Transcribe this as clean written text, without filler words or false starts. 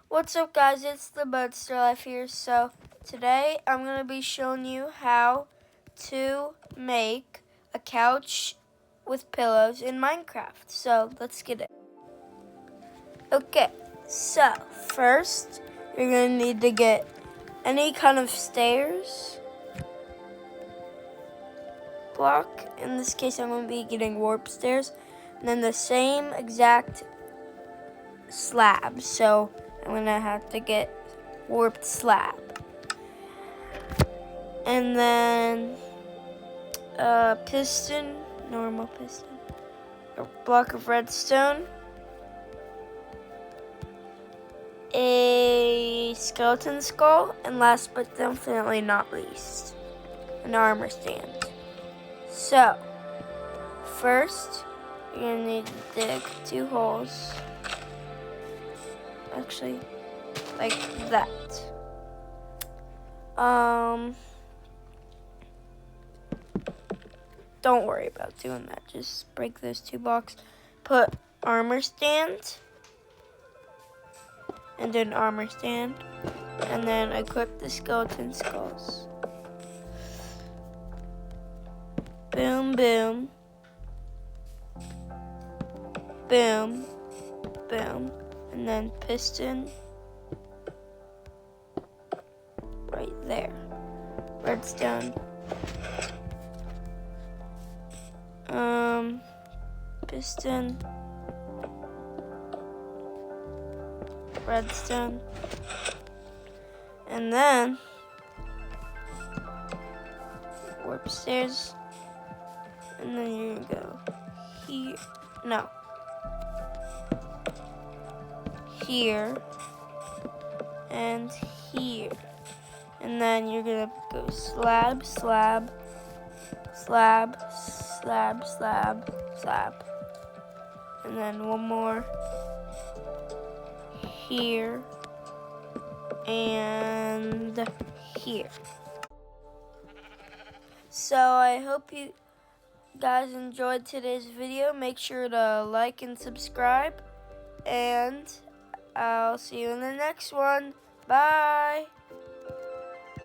What's up, guys? It's the Budster Life here. So today I'm going to be showing you how to make a couch with pillows in Minecraft. So let's get it. Okay, so first you're going to need to get any kind of stairs block. In this case, I'm going to be getting warp stairs, and then the same exact slab. So I'm going to have to get warped slab. And then piston, normal piston, a block of redstone, a skeleton skull, and last but definitely not least, an armor stand. So, first, you're going to need to dig 2 holes, actually, like that. Don't worry about doing that. Just break those 2 blocks. Put armor stand and an armor stand, and then equip the skeleton skulls. Boom, boom, boom, boom, and then piston right there. Redstone. Piston, redstone, and then warp stairs, and then you're gonna go here, no, here, and here, and then you're gonna go slab, slab, slab, slab, slab, slab. And then one more here and here. So I hope you guys enjoyed today's video. Make sure to like and subscribe, and I'll see you in the next one. Bye.